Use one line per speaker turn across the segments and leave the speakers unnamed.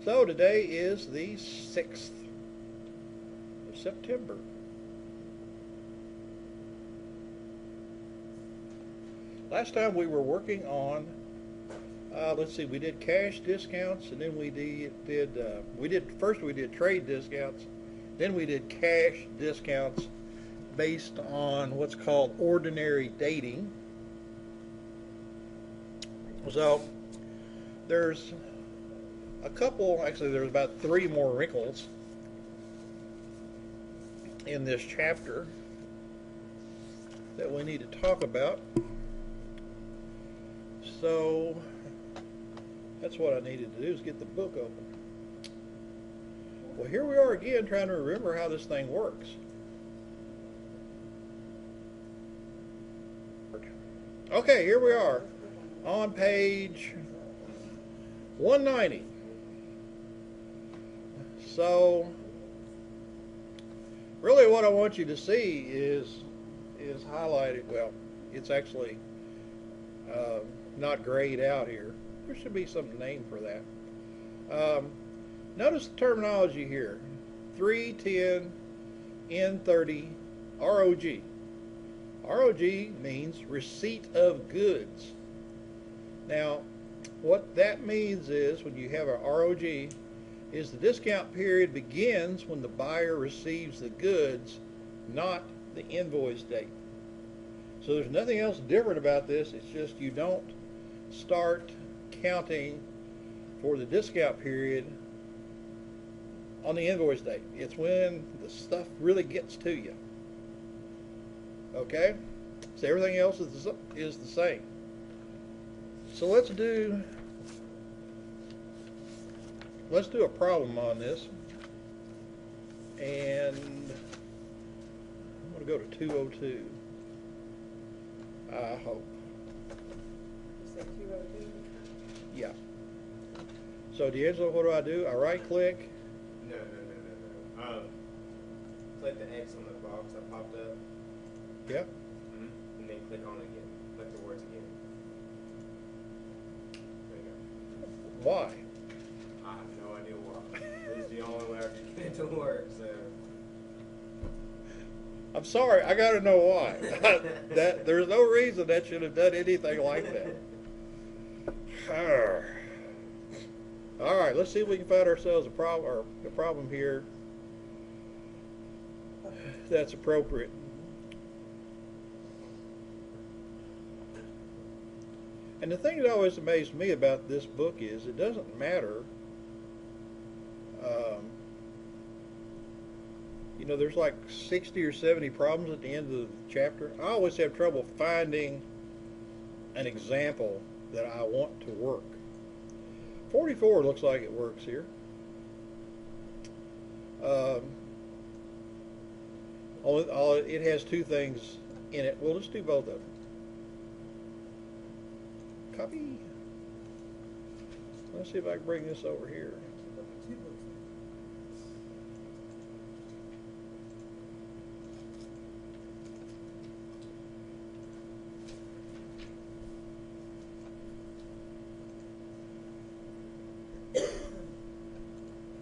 So today is the 6th of September. Last time we were working on, let's see, we did cash discounts, and then we did trade discounts, then we did cash discounts based on what's called ordinary dating. So there's there's about 3 more wrinkles in this chapter that we need to talk about. So that's what I needed to do, is get the book open. Well, here we are again trying to remember how this thing works. Okay, here we are on page 190. So really what I want you to see is highlighted. Well, it's actually not grayed out here. There should be some name for that. Notice the terminology here: 310 N30 ROG. ROG means receipt of goods. Now, what that means is, when you have a ROG, is the discount period begins when the buyer receives the goods, not the invoice date. So there's nothing else different about this. It's just you don't start counting for the discount period on the invoice date. It's when the stuff really gets to you. Okay? So everything else is the same. So let's do a problem on this. And I'm going to go to 202. I hope.
You said 202?
Yeah. So D'Angelo, what do? I right click.
No. Click the X on the box that popped up.
Yep.
And then click on it again. Click the words again. There you go.
Why?
I have no idea why. This is the only way I can get it to work, so.
I'm sorry, I gotta know why. There's no reason that should have done anything like that. All right, let's see if we can find ourselves a problem here that's appropriate. And the thing that always amazed me about this book is it doesn't matter. There's like 60 or 70 problems at the end of the chapter. I always have trouble finding an example that I want to work. 44 looks like it works here. It has 2 things in it. Well, let's do both of them. Copy. Let's see if I can bring this over here.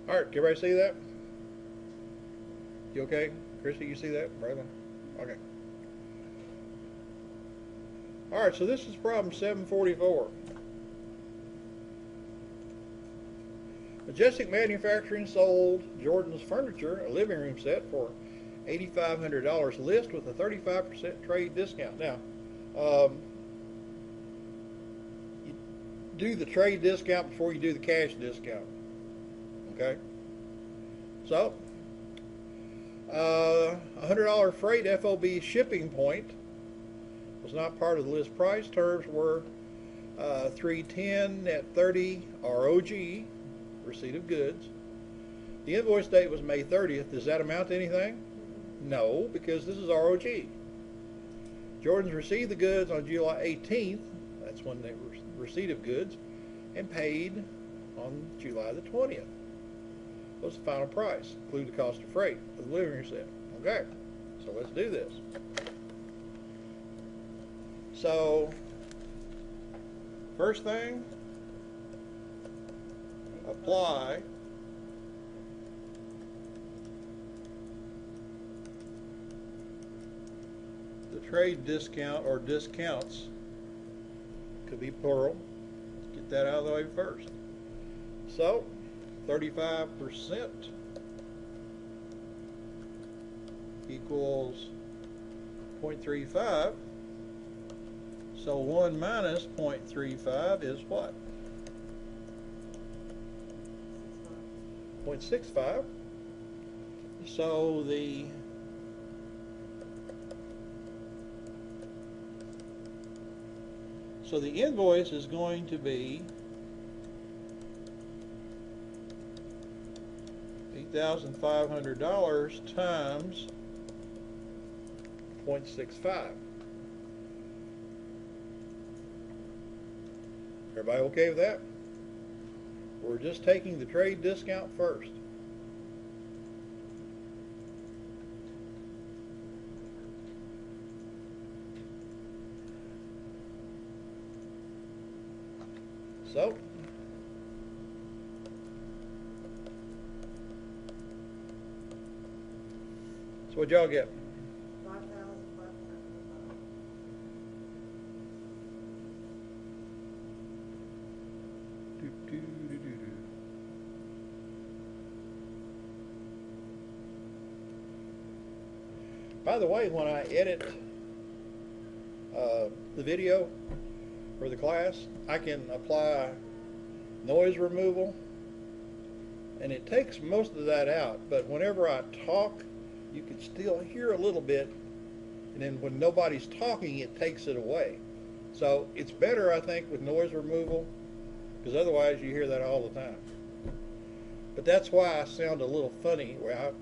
All right, can everybody see that? You okay? Christy, you see that? Brother? Okay. All right, so this is problem 744. Majestic Manufacturing sold Jordan's Furniture, a living room set, for $8,500 list with a 35% trade discount. Now, you do the trade discount before you do the cash discount. Okay? So, $100 freight FOB shipping point was not part of the list price. Terms were 310 at 30 ROG, receipt of goods. The invoice date was May 30th. Does that amount to anything? No, because this is ROG. Jordan's received the goods on July 18th. That's when they were receipt of goods, and paid on July the 20th. What's the final price? Include the cost of freight for the living room set. Okay, so let's do this. So, first thing, apply the trade discount or discounts, could be plural. Let's get that out of the way first. So 35% equals 0.35. So 1 minus 0.35 is what? 0.65. So the invoice is going to be $8,500 times 0.65. Everybody okay with that? We're just taking the trade discount first. So what'd y'all get?
5,505.
By the way, when I edit the video for the class, I can apply noise removal, and it takes most of that out, but whenever I talk, you can still hear a little bit, and then when nobody's talking, it takes it away. So it's better, I think, with noise removal, because otherwise you hear that all the time. But that's why I sound a little funny.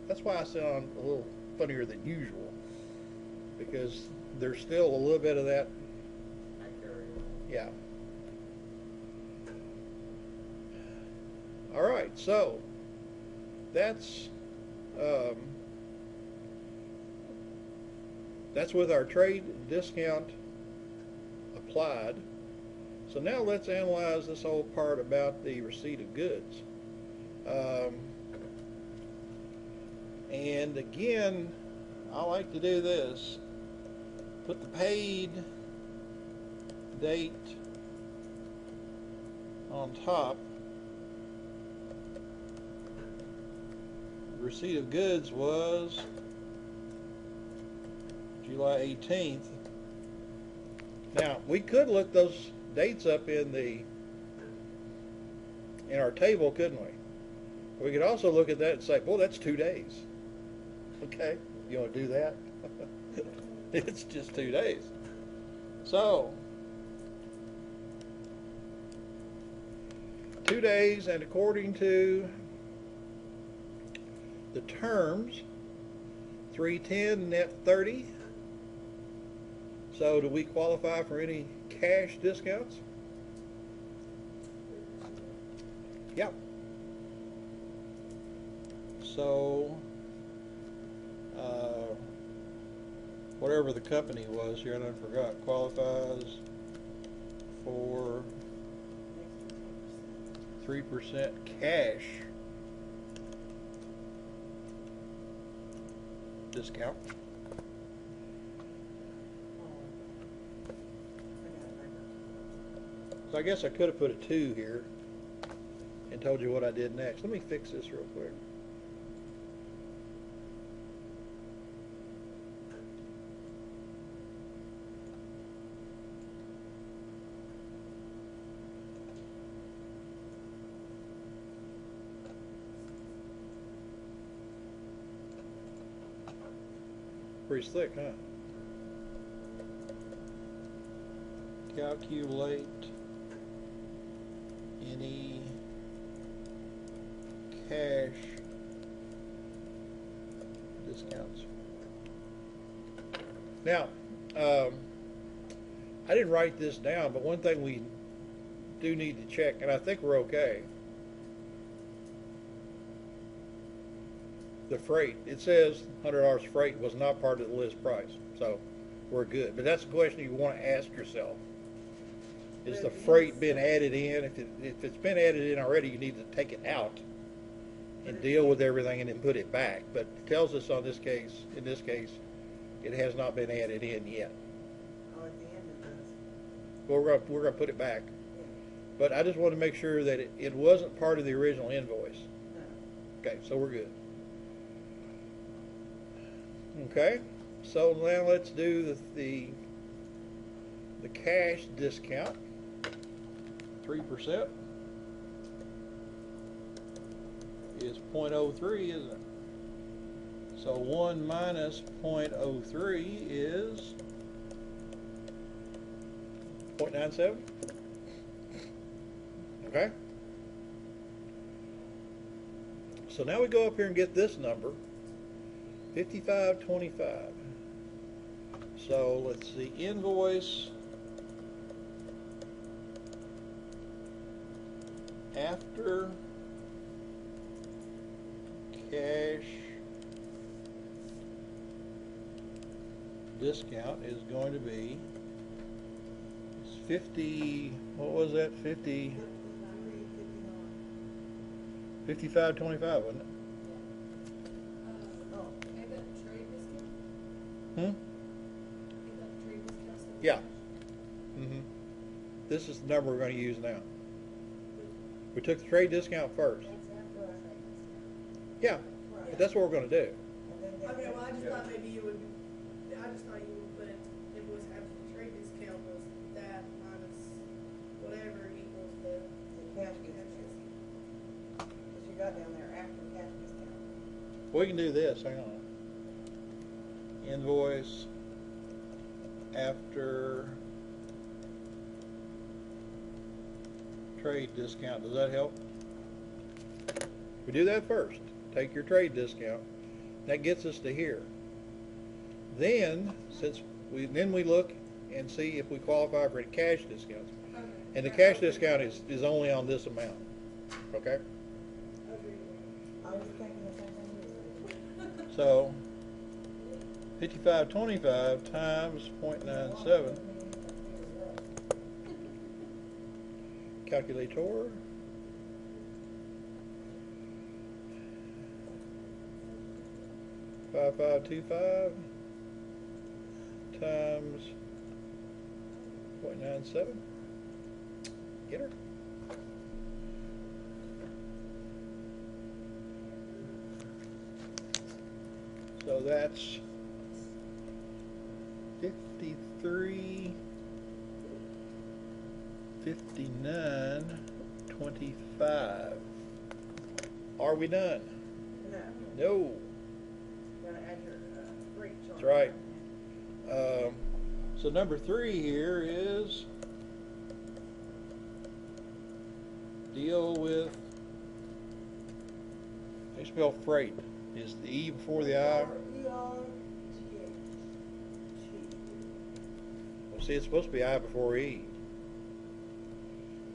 That's why I sound a little funnier than usual, because there's still a little bit of that. Yeah. All right, so that's with our trade discount applied. So now let's analyze this whole part about the receipt of goods. And again, I like to do this. Put the paid date on top. The receipt of goods was July 18th. Now, we could look those dates up in our table, couldn't we? We could also look at that and say, well, that's 2 days. Okay, you want to do that? It's just 2 days. So 2 days, and according to the terms, 310 net 30. So do we qualify for any cash discounts? Yeah. So whatever the company was here, and I forgot, qualifies for 3% cash discount. So I guess I could have put a 2 here and told you what I did next. Let me fix this real quick. Pretty slick, huh? Calculate any cash discounts. Now, I didn't write this down, but one thing we do need to check, and I think we're okay. The freight, it says $100 freight was not part of the list price, so we're good. But that's a question you want to ask yourself. Is the freight been added in? If it's been added in already, you need to take it out and deal with everything and then put it back. But it tells us in this case, it has not been added in yet.
Oh, at the end it does.
Well, we're gonna put it back.
Yeah.
But I just want to make sure that it wasn't part of the original invoice.
No.
Okay, so we're good. Okay, so now let's do the cash discount. 3% is 0.03, isn't it? So 1 minus 0.03 is 0.97. Okay? So now we go up here and get this number, 5525. So let's see, invoice after cash discount is going to be, it's 50, what was that, 50, 5525, wasn't it?
Oh.
Ain't that trade discount?
Hmm?
Ain't that trade discount still?
Yeah. Mm-hmm. This is the number we're going to use now. We took the trade discount first.
That's after our trade discount.
Yeah, but that's what we're going to do.
Okay, well, I just thought maybe you would, I just thought you would put invoice after the trade discount was that minus whatever equals the
Cash discount. Because you got down there after cash discount.
We can do this, hang on. Invoice after trade discount, does that help? We do that first. Take your trade discount. That gets us to here. Then, then we look and see if we qualify for a cash discount.
Okay.
And the cash discount is only on this amount. Okay?
I was thinking the same thing.
So 5525 times 0.97. Calculator. $5525 times 0.97. Get her? So that's 53, 59, 25. Are we done?
No.
No.
Gotta add your freight charge.
That's right. So number 3 here is deal with, how do you spell freight? Is the E before the I? Well, see, it's supposed to be I before E.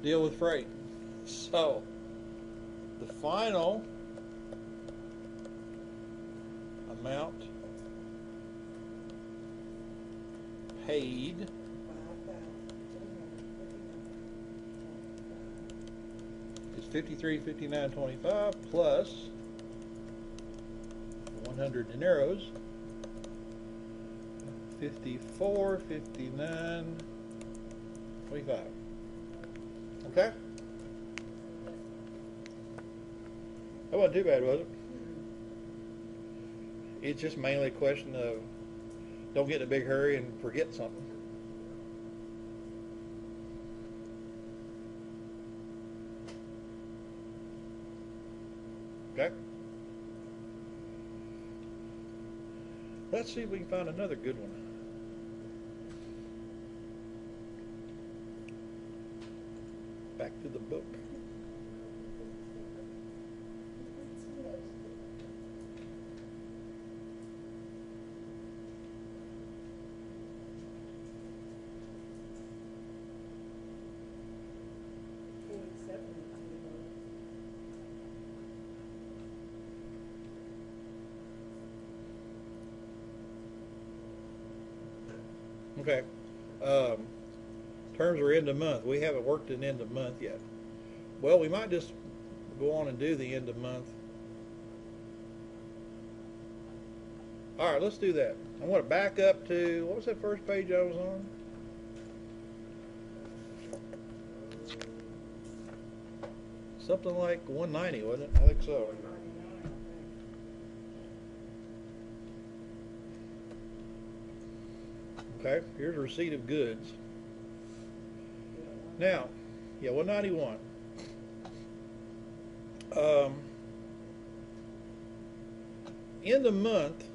Deal with freight. So, the final amount paid is $53.59.25 plus 100 dineros. 54.59.25. Okay? That wasn't too bad, was it? It's just mainly a question of don't get in a big hurry and forget something. Okay? Let's see if we can find another good one. Back to the book. Okay. Terms are end of month. We haven't worked an end of month yet. Well, we might just go on and do the end of month. All right, let's do that. I want to back up to, what was that first page I was on? Something like 190, wasn't it? I think so.
199, I think.
Okay, here's receipt of goods. Now, yeah, 191. End of month,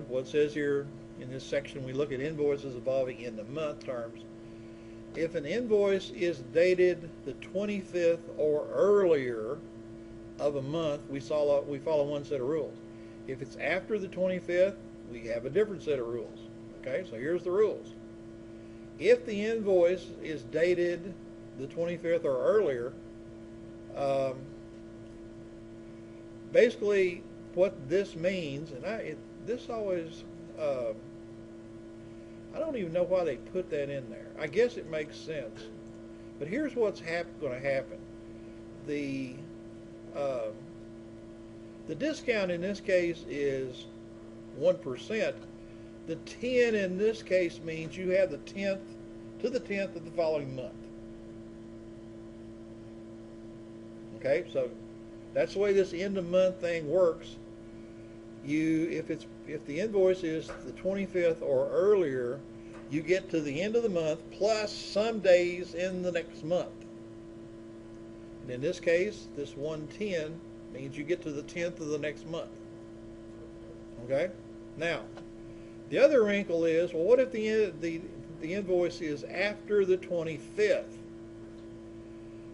what it says here in this section, we look at invoices involving end of month terms. If an invoice is dated the 25th or earlier of a month, we follow one set of rules. If it's after the 25th, we have a different set of rules. Okay, so here's the rules. If the invoice is dated the 25th or earlier, basically what this means, and this always, I don't even know why they put that in there. I guess it makes sense. But here's what's going to happen. The discount in this case is 1%. The 10 in this case means you have the 10th to the 10th of the following month. Okay, so that's the way this end of month thing works. If the invoice is the 25th or earlier, you get to the end of the month plus some days in the next month. And in this case, this 110 means you get to the 10th of the next month. Okay? Now, the other wrinkle is, well, what if the invoice is after the 25th?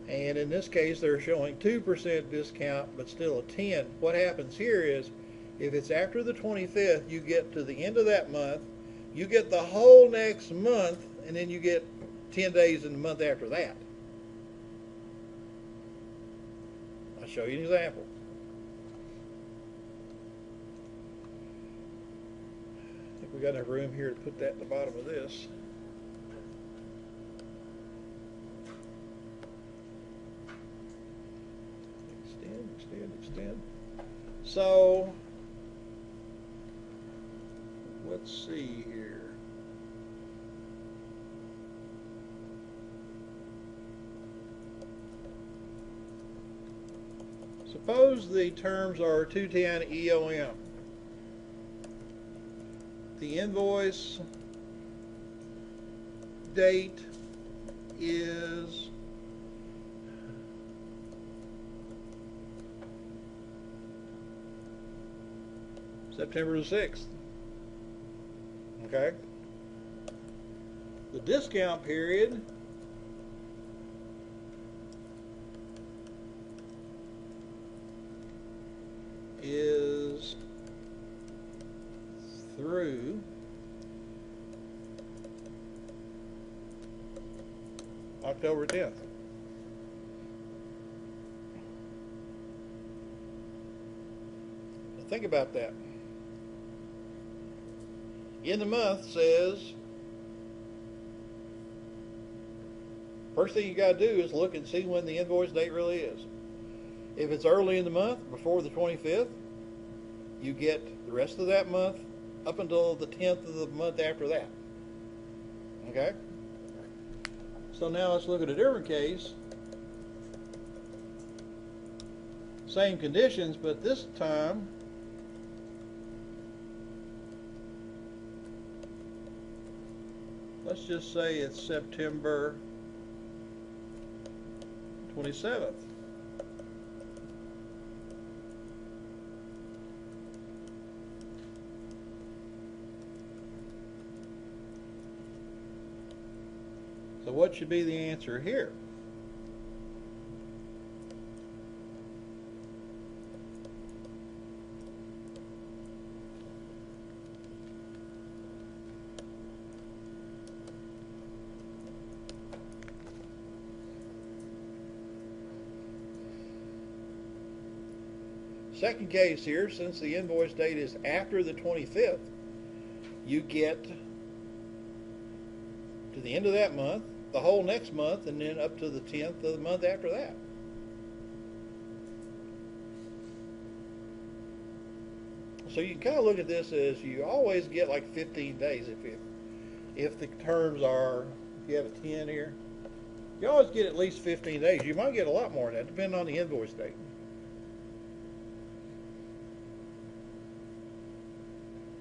And in this case, they're showing 2% discount, but still a 10. What happens here is, if it's after the 25th, you get to the end of that month, you get the whole next month, and then you get 10 days in the month after that. I'll show you an example. I think we got enough room here to put that at the bottom of this. Extend. So, let's see here. Suppose the terms are 210 EOM. The invoice date is September the 6th. Okay? The discount period is through October 10th. Now think about that. In the month says, first thing you got to do is look and see when the invoice date really is. If it's early in the month, before the 25th, you get the rest of that month up until the 10th of the month after that. Okay? So now let's look at a different case. Same conditions, but this time let's just say it's September 27th. So what should be the answer here? Second case here, since the invoice date is after the 25th, you get the end of that month, the whole next month, and then up to the 10th of the month after that. So you can kind of look at this as you always get like 15 days if the terms are, if you have a 10 here, you always get at least 15 days. You might get a lot more than that, depending on the invoice date.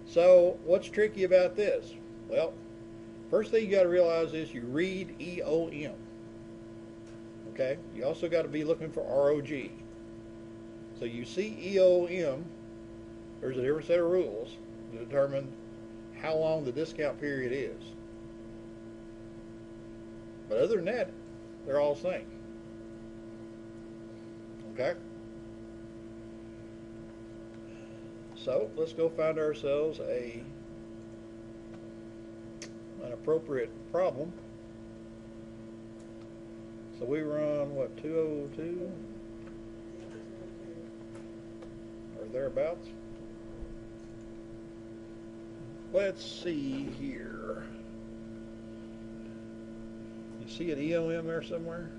So what's tricky about this? Well, first thing you got to realize is you read EOM. Okay? You also got to be looking for ROG. So you see EOM, there's a different set of rules to determine how long the discount period is. But other than that, they're all the same. Okay? So let's go find ourselves an appropriate problem. So we were on what, 202 or thereabouts? Let's see here. You see an EOM there somewhere?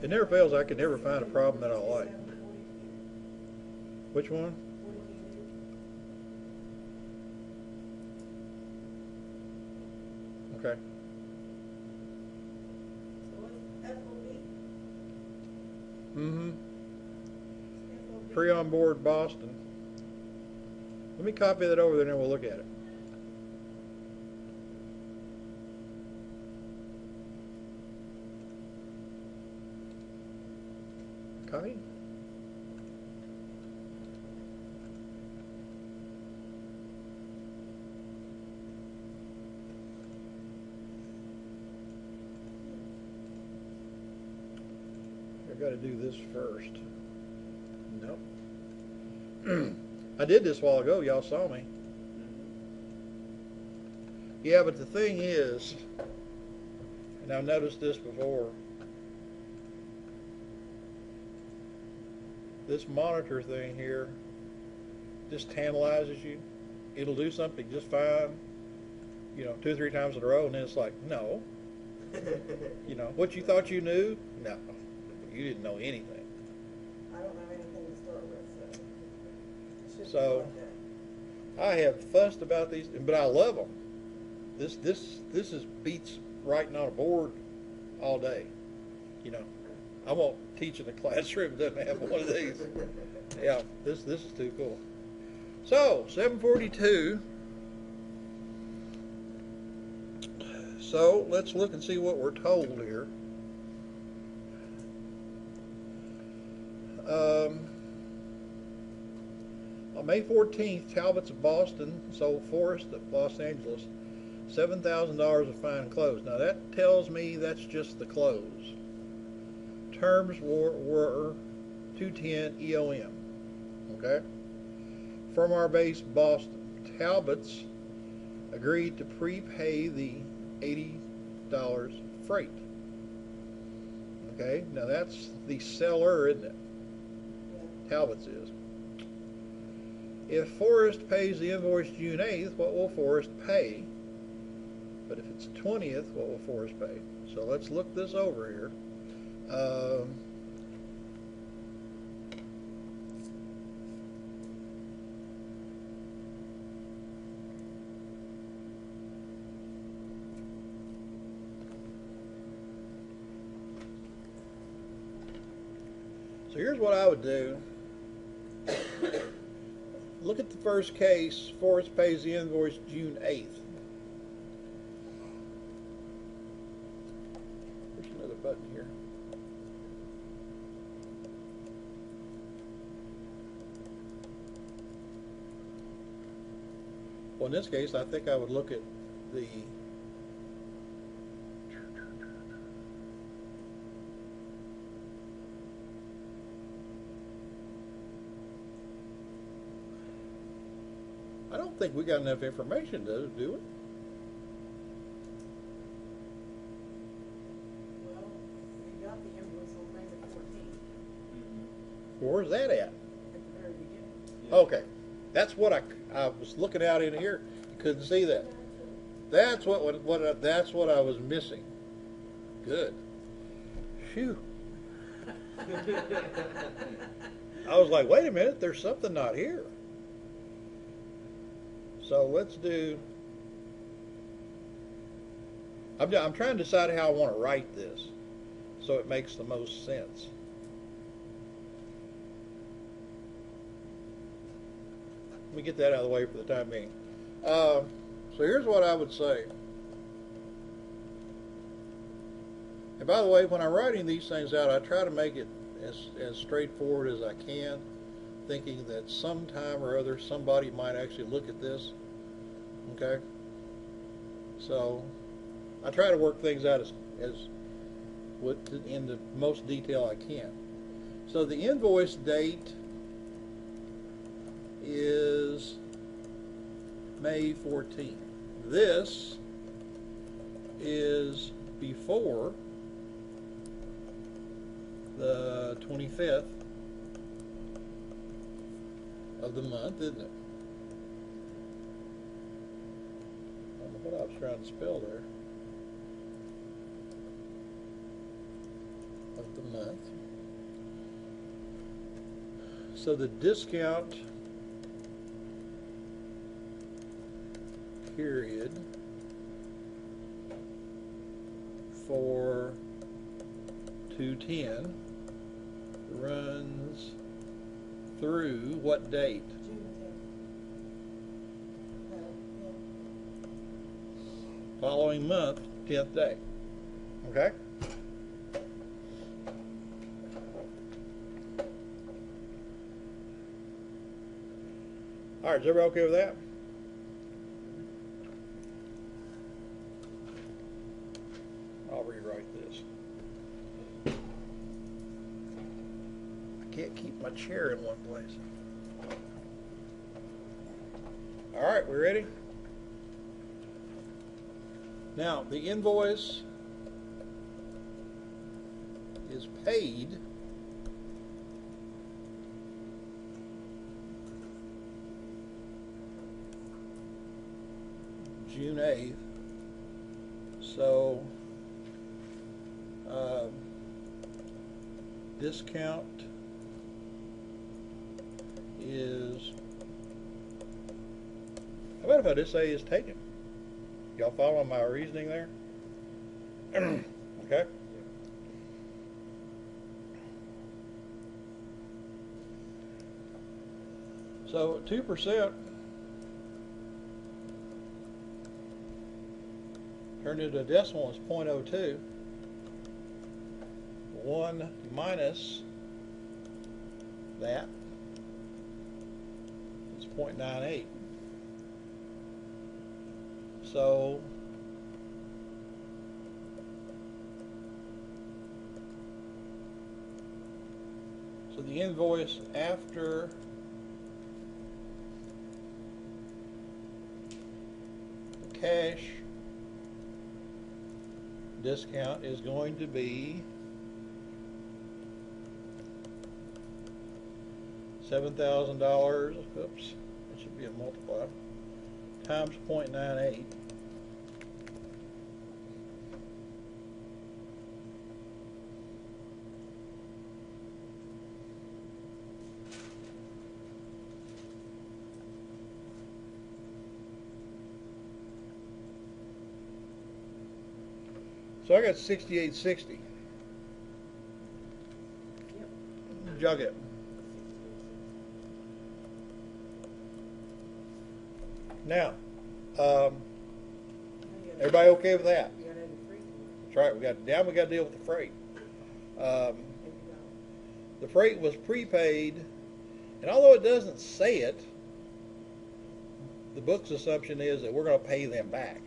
It never fails. I can never find a problem that I like. Which one? Okay.
So what's FOB?
Mm-hmm.
FOB.
Free on board Boston. Let me copy that over there and then we'll look at it. Copy. I've got to do this first. Nope. I did this a while ago. Y'all saw me. Yeah, but the thing is, and I've noticed this before, this monitor thing here just tantalizes you. It'll do something just fine, 2 or 3 times in a row, and then it's like, no. What you thought you knew? No. You didn't know anything.
I don't know anything to start with, so. It should be
So,
like that.
I have fussed about these, but I love them. This is beats writing on a board all day. I won't teach in the classroom that doesn't have one of these. Yeah, this is too cool. So 742. So let's look and see what we're told here. On May 14th, Talbot's of Boston sold Forrest of Los Angeles $7,000 of fine clothes. Now that tells me that's just the clothes. Terms were 210 EOM. Okay? From our base, Boston, Talbot's agreed to prepay the $80 freight. Okay? Now that's the seller, isn't it? Talbot's is. If Forrest pays the invoice June 8th, what will Forrest pay? But if it's 20th, what will Forrest pay? So let's look this over here. So here's what I would do. Look at the first case. Forrest pays the invoice June 8th. Push another button here. Well, in this case, I think I would look at the I don't think we got enough information to do it.
Well, we got the invoice on May the 14th.
Where's that at?
It's
Yeah.
Okay, that's what I was looking out in here. Couldn't see that. That's that's what I was missing. Good. Phew. I was like, wait a minute, there's something not here. So let's do. I'm trying to decide how I want to write this, so it makes the most sense. Let me get that out of the way for the time being. So here's what I would say. And by the way, when I'm writing these things out, I try to make it as straightforward as I can, thinking that sometime or other somebody might actually look at this. Okay? So I try to work things out in the most detail I can. So the invoice date is May 14th. This is before the 25th of the month, isn't it? I don't know what I was trying to spell there. Of the month. So the discount period for 210 runs through what date?
June 10th. No,
Following month, 10th day. Okay? All right, is everybody okay with that? I'll rewrite this. I can't keep my chair in one place. All right, we ready? Now, the invoice is paid June 8th. So, discount is, how about if I just say is taken? Y'all follow my reasoning there? Okay. So 2% turned into a decimal is 0.02. 1 minus that is 0.98. So the invoice after the cash discount is going to be $7,000. Oops, that should be a multiplier times 0.98. So I got 6860. Jug it. Now, everybody okay with that?
you got any free?
That's right. We got to deal with the freight. The freight was prepaid, and although it doesn't say it, the book's assumption is that we're going to pay them back.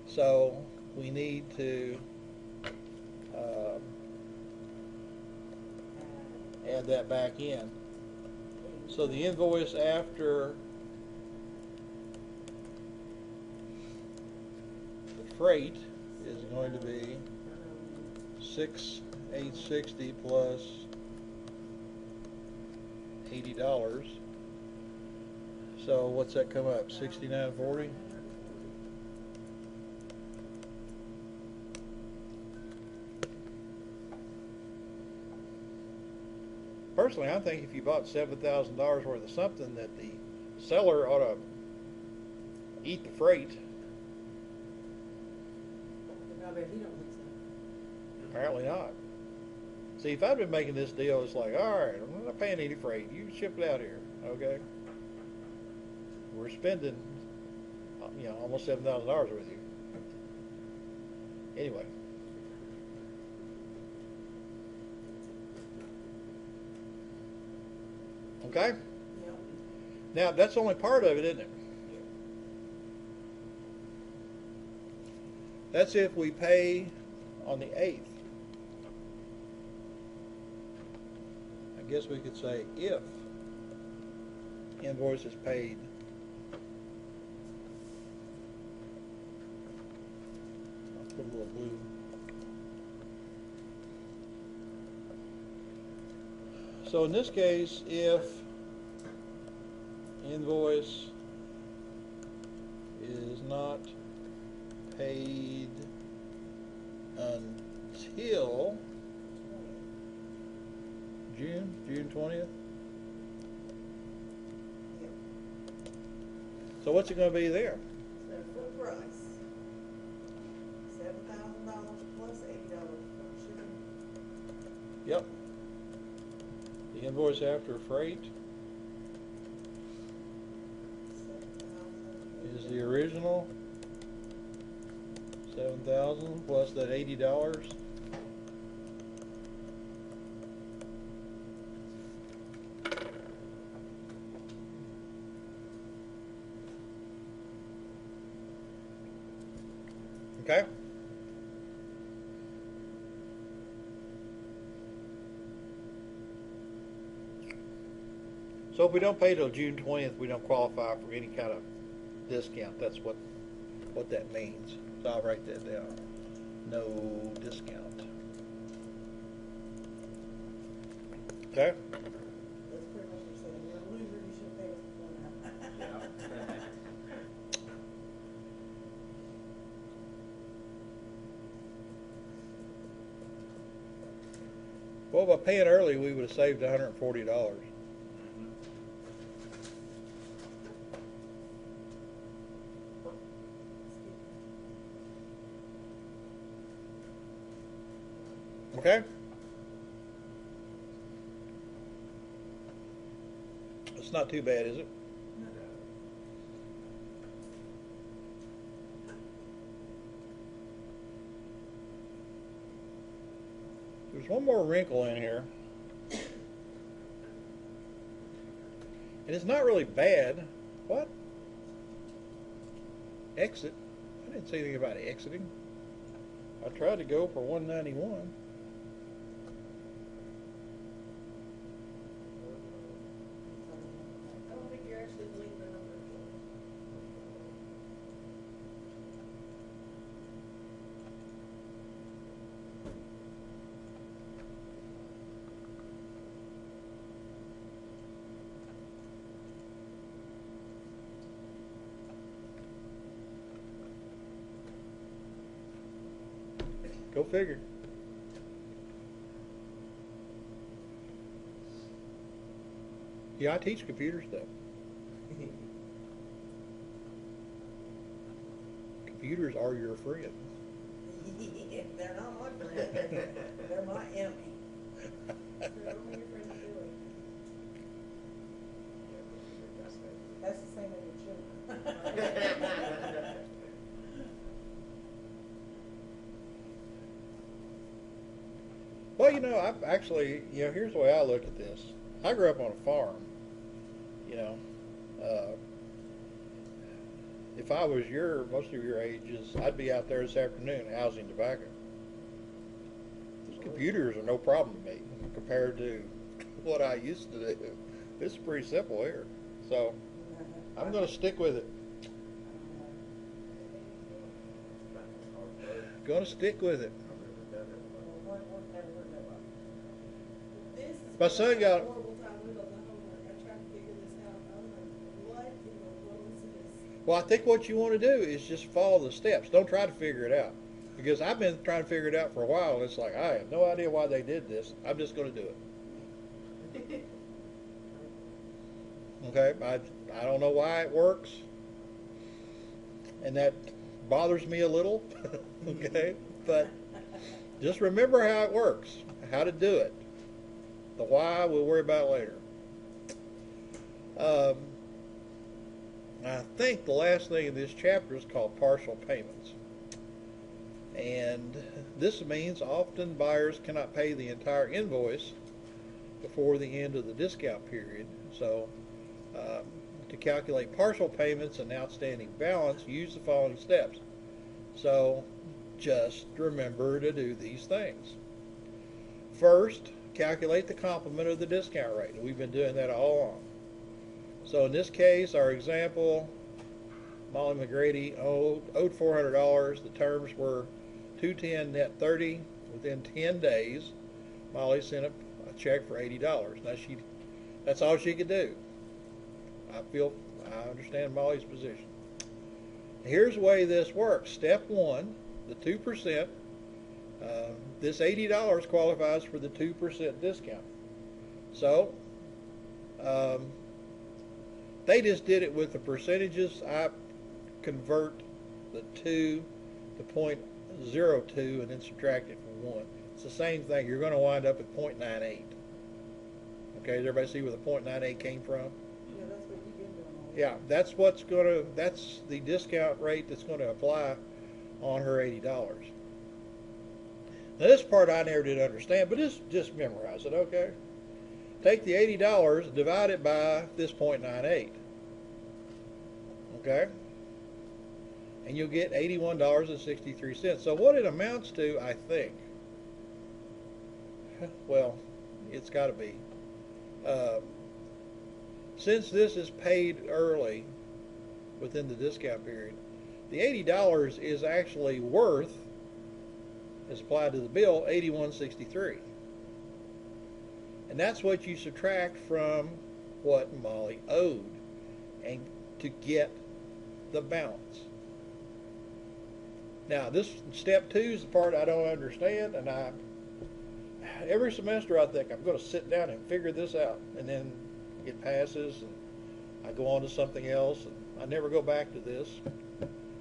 So we need to add that back in. So the invoice after the freight is going to be 6,860 plus $80. So what's that come up? $69.40. Personally, I think if you bought $7,000 worth of something, that the seller ought to eat the freight.
I bet he don't think so.
Apparently not. See, if I'd been making this deal, it's like, all right, I'm not paying any freight. You ship it out here, okay? We're spending, almost $7,000 with you. Anyway. Okay?
Yep.
Now, that's only part of it, isn't it? That's if we pay on the 8th. I guess we could say if invoice is paid I'll put a little blue. So in this case, if invoice is not paid until June 20th.
Yep.
So what's it going to be there?
So full price, $7,000 plus $80 for shipping.
Yep. The invoice after freight is the original 7,000 plus that $80. Okay. So if we don't pay till June 20th, we don't qualify for any kind of discount. That's what that means. So I'll write that down. No discount. Okay?
That's pretty much what you're saying. You're a loser, you should pay us before now.
Well, by paying early, we would have saved $140. Okay? It's not too bad, is it? There's one more wrinkle in here. And it's not really bad. What? Exit? I didn't say anything about exiting. I tried to go for 191.
I don't think you're actually deleting the number.
Go figure. Yeah, I teach computer stuff. Computers are your friend.
They're not my friend. They're my enemy.
They're only your friend Billy.
That's the same as your children.
Well, I've actually, here's the way I look at this. I grew up on a farm, if I was most of your ages, I'd be out there this afternoon housing tobacco. These computers are no problem to me compared to what I used to do. This is pretty simple here. So I'm going to stick with it. Going to stick with it.
This is
My son got-
a horrible time. We don't know homework
Well, I think what you want to do is just follow the steps. Don't try to figure it out. Because I've been trying to figure it out for a while, and it's like, I have no idea why they did this. I'm just going to do it. Okay? I don't know why it works. And that bothers me a little. Okay? But just remember how it works, how to do it. The why we'll worry about later. I think the last thing in this chapter is called partial payments. And this means often buyers cannot pay the entire invoice before the end of the discount period. So to calculate partial payments and outstanding balance, use the following steps. So just remember to do these things. First, calculate the complement of the discount rate. We've been doing that all along. So in this case, our example, Molly McGrady owed $400. The terms were $210 net 30. Within 10 days, Molly sent a check for $80. Now that's all she could do. I understand Molly's position. Here's the way this works. Step one, the 2%. This $80 qualifies for the 2% discount. So they just did it with the percentages. I convert the 2 to 0.02 and then subtract it from 1. It's the same thing. You're going to wind up at 0.98. Okay, does everybody see where the 0.98 came from?
Yeah, that's what you've been doing all
Yeah, that's the discount rate that's going to apply on her $80. Now this part I never did understand, but just memorize it, okay? Take the $80, divide it by this 0.98. Okay? And you'll get $81.63. So what it amounts to, I think, well, it's got to be, since this is paid early within the discount period, the $80 is actually worth, as applied to the bill, $81.63. And that's what you subtract from what Molly owed and to get the balance. Now, this step 2 is the part I don't understand, and every semester I think I'm going to sit down and figure this out, and then it passes and I go on to something else, and I never go back to this.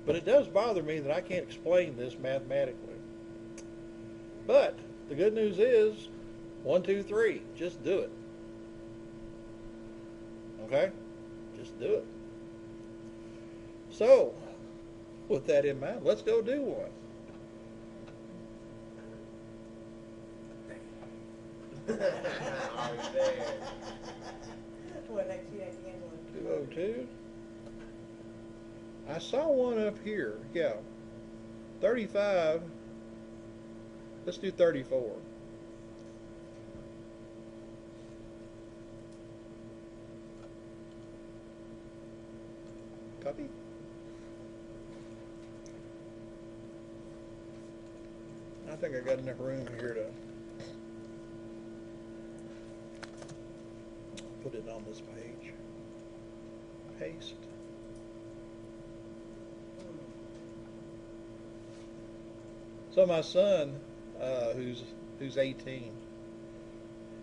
But it does bother me that I can't explain this mathematically. But the good news is 1, 2, 3, just do it. Okay? Just do it. So, with that in mind, let's go do one.
Always there.
What, next year, Angela?
202. I saw one up here. Yeah. 35. Let's do 34. Copy? I think I got enough room here to put it on this page. Paste. So my son, who's 18,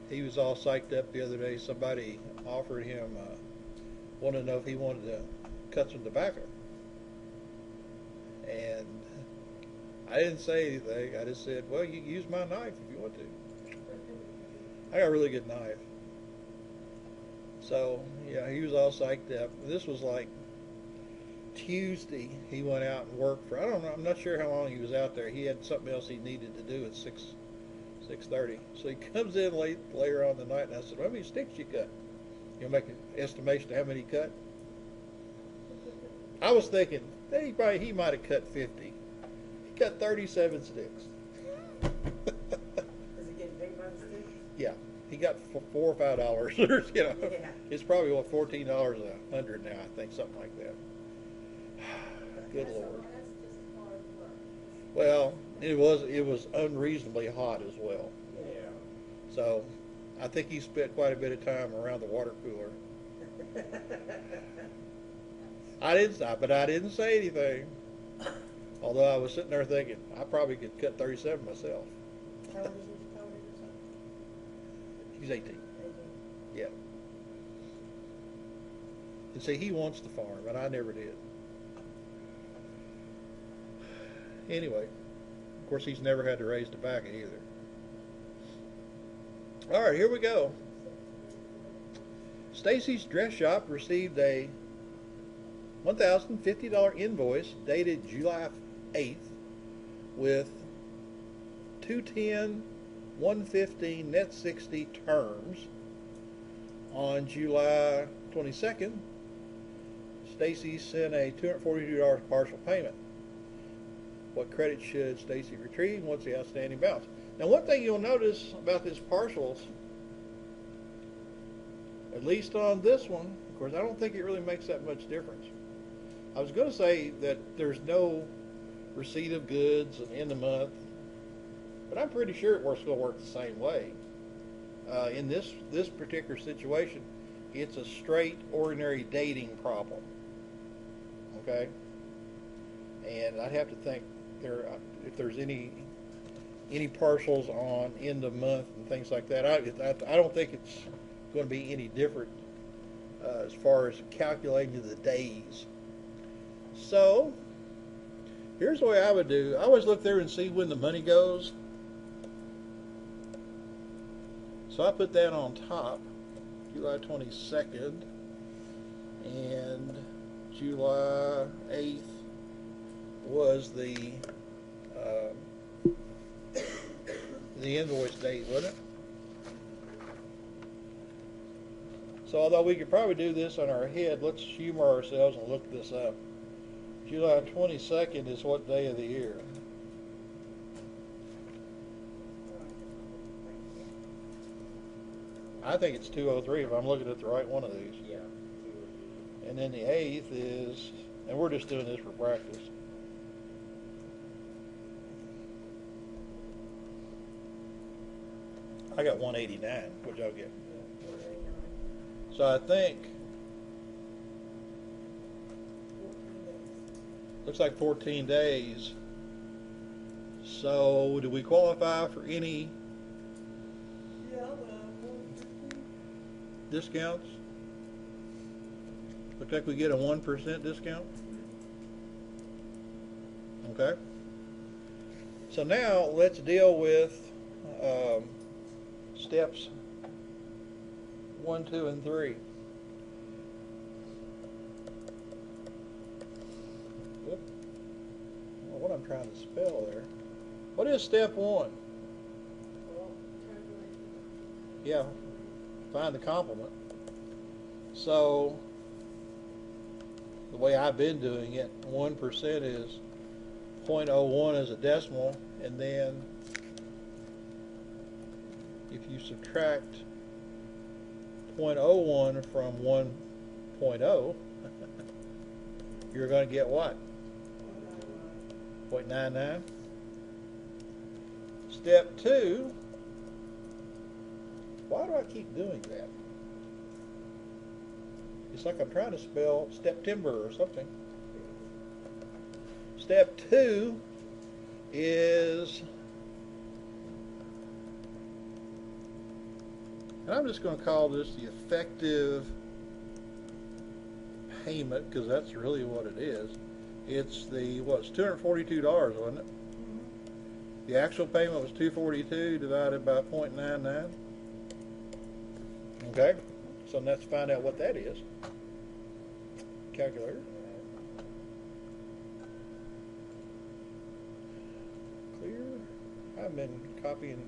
he was all psyched up the other day. Somebody offered him, wanted to know if he wanted to cut some tobacco. And I didn't say anything. I just said, well, you can use my knife if you want to. I got a really good knife. So, yeah, he was all psyched up. This was like Tuesday. He went out and worked for, I don't know, I'm not sure how long he was out there. He had something else he needed to do at 6:30. So he comes in later on the night, and I said, how many sticks you cut? You'll make an estimation of how many he cut? I was thinking, he might have cut 50. He cut 37 sticks.
Is it getting big by the stick?
Yeah, he got $4 or $5. You know,
Yeah.
it's probably what, $14 a hundred now. I think something like that. Good Lord.
That's just hard work.
Well, it was unreasonably hot as well.
Yeah.
So, I think he spent quite a bit of time around the water cooler. But I didn't say anything. Although I was sitting there thinking, I probably could cut 37 myself.
How old is your son?
He's 18. Yeah. And see, he wants to farm, and I never did. Anyway, of course, he's never had to raise tobacco either. All right, here we go. Stacy's Dress Shop received a $1,050 invoice dated July 8th with 210, 115, net 60 terms. On July 22nd, Stacy sent a $242 partial payment. What credit should Stacy retrieve? What's the outstanding balance? Now, one thing you'll notice about this partials, at least on this one, of course, I don't think it really makes that much difference. I was going to say that there's no receipt of goods and end of month, but I'm pretty sure it will still work the same way. In this particular situation, it's a straight, ordinary dating problem. Okay, and I'd have to think if there's any partials on end of month and things like that. I don't think it's going to be any different as far as calculating the days. So here's the way I would do. I always look there and see when the money goes. So I put that on top, July 22nd, and July 8th was the invoice date, wasn't it? So although we could probably do this on our head, let's humor ourselves and look this up. July 22nd is what day of the year? I think it's 203 if I'm looking at the right one of these.
Yeah.
And then the 8th is, and we're just doing this for practice. I got 189, which I'll get. So I think, looks like 14 days. So do we qualify for any discounts? Looks like we get a 1% discount. Okay. So now let's deal with steps 1, 2, and 3. Well, what I'm trying to spell there. What is step 1? Yeah, find the complement. So the way I've been doing it, 1% is 0.01 as a decimal, and then if you subtract 0.01 from 1.0, you're going to get what? 0.99. Step 2, why do I keep doing that? It's like I'm trying to spell September or something. Step 2 is, and I'm just going to call this the effective payment, because that's really what it is. It's the, what's $242, wasn't it? The actual payment was $242 divided by 0.99. Okay, so let's find out what that is. Calculator. Clear. I've been copying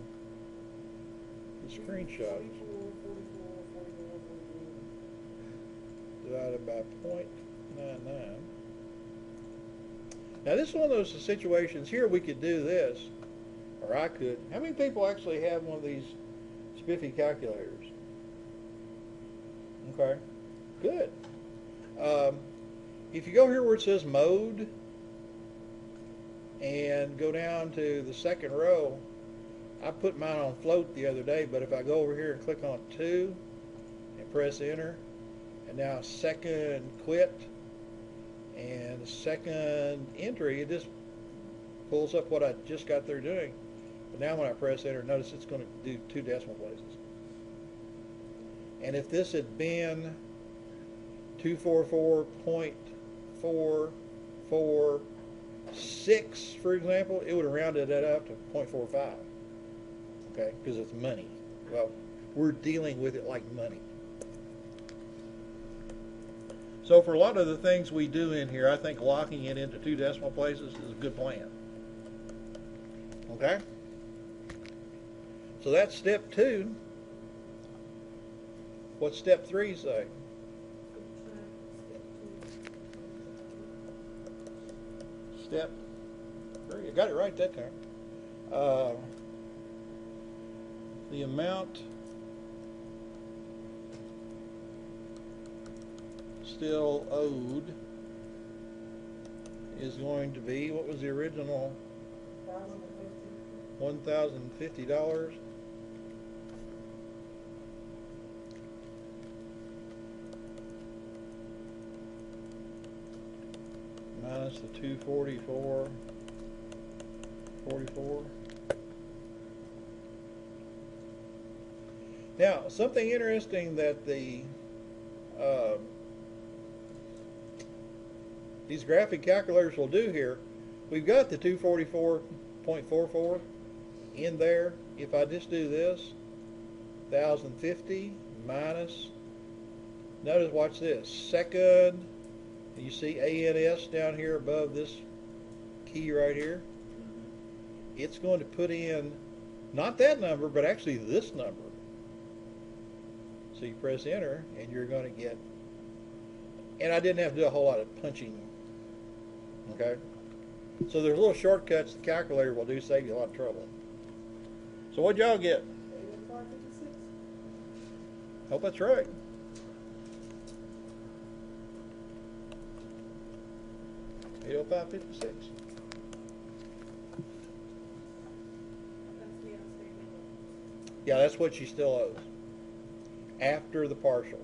the screenshots. Divided by 0.99. Now this is one of those situations here we could do this, or I could. How many people actually have one of these spiffy calculators? Okay, good. If you go here where it says mode and go down to the second row, I put mine on float the other day, but if I go over here and click on 2 and press enter, and now second quit, And the second entry, it just pulls up what I just got through doing. But now when I press enter, notice it's going to do 2 decimal places. And if this had been 244.446, for example, it would have rounded that up to 0.45. Okay, because it's money. Well, we're dealing with it like money. So for a lot of the things we do in here, I think locking it into 2 decimal places is a good plan. Okay? So that's step 2. What's step 3 say? Step 3. You got it right that time. The amount still owed is going to be, what was the original? $1,050. Minus the 244.44. Now, something interesting that these graphic calculators will do here, we've got the 244.44 in there. If I just do this, 1,050 minus, notice, watch this, second, you see ANS down here above this key right here? It's going to put in, not that number, but actually this number. So you press enter, and you're going to get, and I didn't have to do a whole lot of punching, okay? So there's little shortcuts the calculator will do, save you a lot of trouble. So what'd y'all get?
805.56.
Hope that's right. $805.56.
That's the outstanding.
Yeah, that's what she still owes after the partial.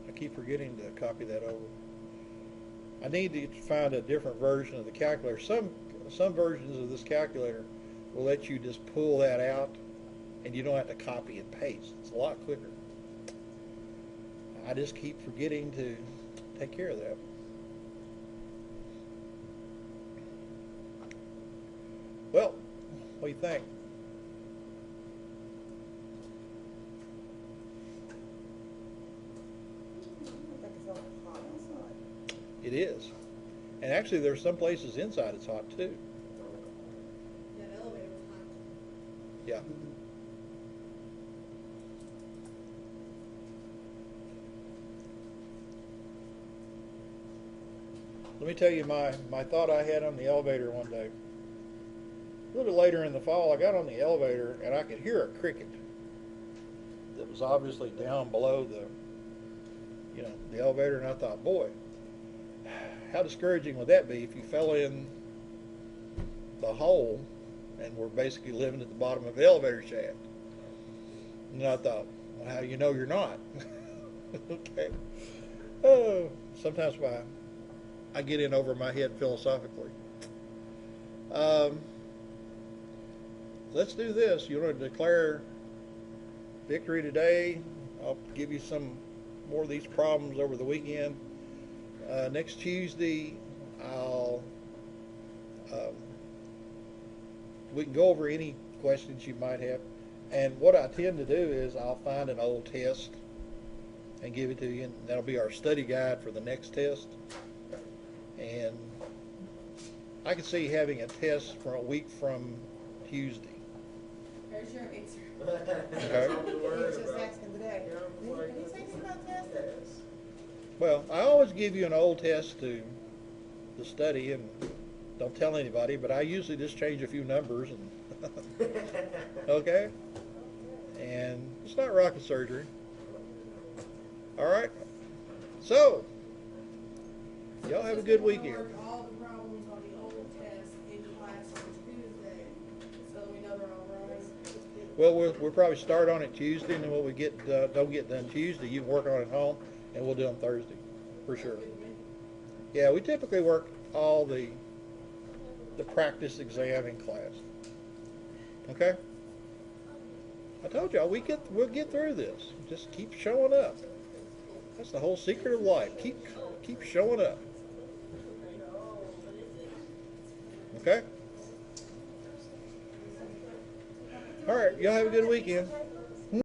I keep forgetting to copy that over. I need to find a different version of the calculator. Some versions of this calculator will let you just pull that out and you don't have to copy and paste. It's a lot quicker. I just keep forgetting to take care of that. Well, what do you think?
I think it's all hot outside.
It is. And actually there's some places inside it's hot too.
That elevator was hot.
Yeah. Let me tell you my thought I had on the elevator one day. A little bit later in the fall, I got on the elevator and I could hear a cricket that was obviously down below the elevator, and I thought, boy, how discouraging would that be if you fell in the hole and were basically living at the bottom of the elevator shaft? And I thought, well, how do you know you're not? Okay. Oh, sometimes I get in over my head philosophically. Let's do this. You want to declare victory today? I'll give you some more of these problems over the weekend. Next Tuesday, we can go over any questions you might have. And what I tend to do is I'll find an old test and give it to you, and that'll be our study guide for the next test. And I can see having a test for a week from Tuesday.
There's your answer.
Okay.
He's just asking today. Did he say anything about testing?
Well, I always give you an old test to study, and don't tell anybody, but I usually just change a few numbers, and okay? And it's not rocket surgery. All right? So, y'all have a good weekend.
All the problems on the old test in class on
Well, we'll probably start on it Tuesday, and then what we get don't get done Tuesday, you can work on it at home, and we'll do them Thursday, for sure. Yeah, we typically work all the practice exam in class. Okay. I told y'all we'll get through this. Just keep showing up. That's the whole secret of life. Keep showing up. Okay. All right. Y'all have a good weekend.